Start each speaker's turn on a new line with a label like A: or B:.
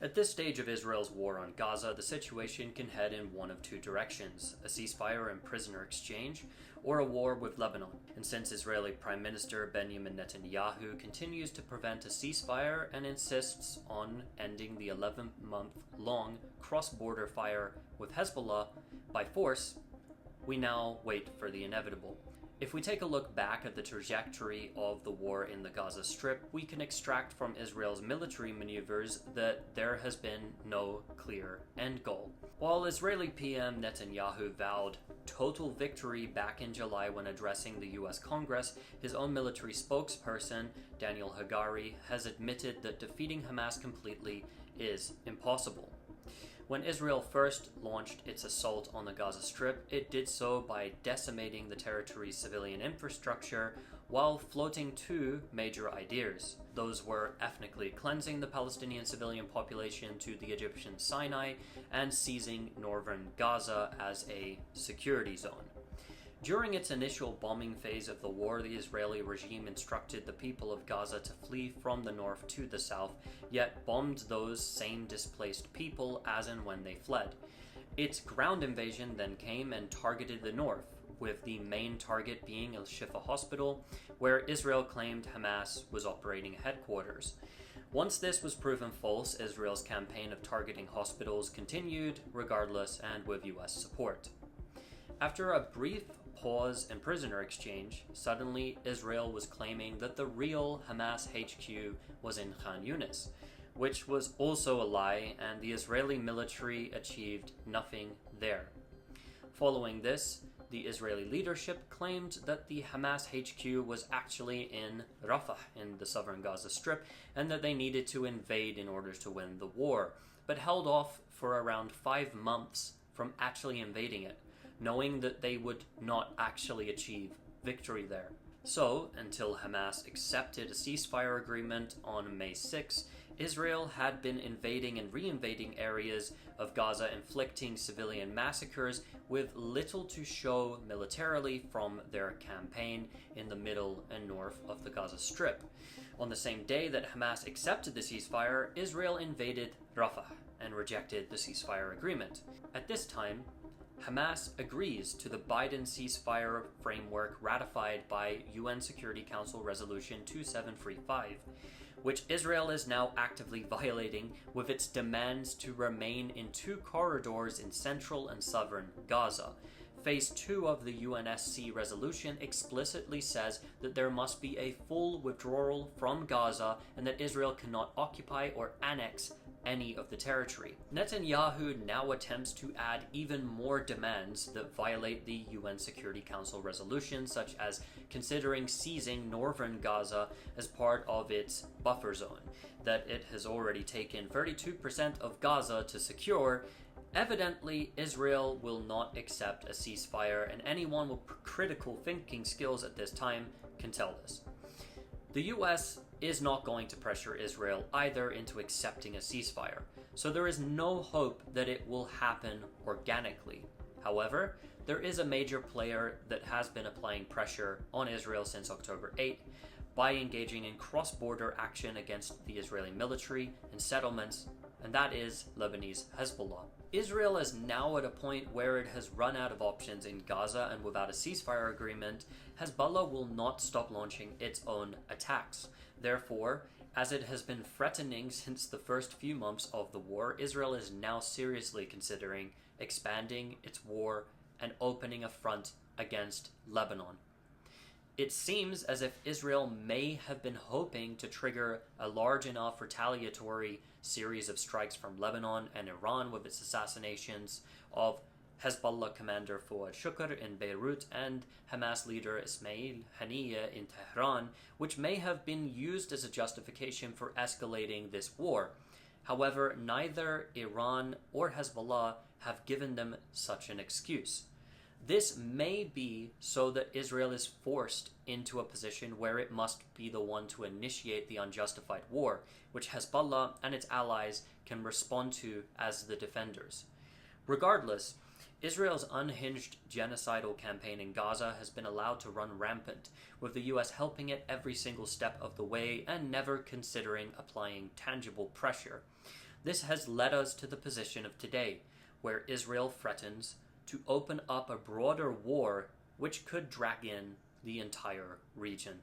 A: At this stage of Israel's war on Gaza, the situation can head in one of two directions: a ceasefire and prisoner exchange, or a war with Lebanon. And since Israeli Prime Minister Benjamin Netanyahu continues to prevent a ceasefire and insists on ending the 11-month-long cross-border fire with Hezbollah by force, we now wait for the inevitable. If we take a look back at the trajectory of the war in the Gaza Strip, we can extract from Israel's military maneuvers that there has been no clear end goal. While Israeli PM Netanyahu vowed total victory back in July when addressing the US Congress, his own military spokesperson, Daniel Hagari, has admitted that defeating Hamas completely is impossible. When Israel first launched its assault on the Gaza Strip, it did so by decimating the territory's civilian infrastructure while floating two major ideas. Those were ethnically cleansing the Palestinian civilian population to the Egyptian Sinai and seizing northern Gaza as a security zone. During its initial bombing phase of the war, the Israeli regime instructed the people of Gaza to flee from the north to the south, yet bombed those same displaced people as and when they fled. Its ground invasion then came and targeted the north, with the main target being Al-Shifa Hospital, where Israel claimed Hamas was operating headquarters. Once this was proven false, Israel's campaign of targeting hospitals continued, regardless and with US support. After a brief pause in prisoner exchange, suddenly Israel was claiming that the real Hamas HQ was in Khan Yunis, which was also a lie, and the Israeli military achieved nothing there. Following this, the Israeli leadership claimed that the Hamas HQ was actually in Rafah in the southern Gaza Strip, and that they needed to invade in order to win the war, but held off for around 5 months from actually invading it, knowing that they would not actually achieve victory there. So, until Hamas accepted a ceasefire agreement on May 6, Israel had been invading and reinvading areas of Gaza, inflicting civilian massacres with little to show militarily from their campaign in the middle and north of the Gaza Strip. On the same day that Hamas accepted the ceasefire, Israel invaded Rafah and rejected the ceasefire agreement. At this time, Hamas agrees to the Biden ceasefire framework ratified by UN Security Council Resolution 2735, which Israel is now actively violating with its demands to remain in 2 corridors in central and southern Gaza. Phase 2 of the UNSC resolution explicitly says that there must be a full withdrawal from Gaza and that Israel cannot occupy or annex any of the territory. Netanyahu now attempts to add even more demands that violate the UN Security Council resolution, such as considering seizing northern Gaza as part of its buffer zone, that it has already taken 32% of Gaza to secure. Evidently, Israel will not accept a ceasefire, and anyone with critical thinking skills at this time can tell this. The US is not going to pressure Israel either into accepting a ceasefire, so there is no hope that it will happen organically. However, there is a major player that has been applying pressure on Israel since October 8 by engaging in cross-border action against the Israeli military and settlements, and that is Lebanese Hezbollah. Israel is now at a point where it has run out of options in Gaza, and without a ceasefire agreement, Hezbollah will not stop launching its own attacks. Therefore, as it has been threatening since the first few months of the war, Israel is now seriously considering expanding its war and opening a front against Lebanon. It seems as if Israel may have been hoping to trigger a large enough retaliatory series of strikes from Lebanon and Iran with its assassinations of Hezbollah commander Fuad Shukr in Beirut and Hamas leader Ismail Haniyeh in Tehran, which may have been used as a justification for escalating this war. However, neither Iran or Hezbollah have given them such an excuse. This may be so that Israel is forced into a position where it must be the one to initiate the unjustified war, which Hezbollah and its allies can respond to as the defenders. Regardless, Israel's unhinged genocidal campaign in Gaza has been allowed to run rampant, with the US helping it every single step of the way and never considering applying tangible pressure. This has led us to the position of today, where Israel threatens to open up a broader war which could drag in the entire region.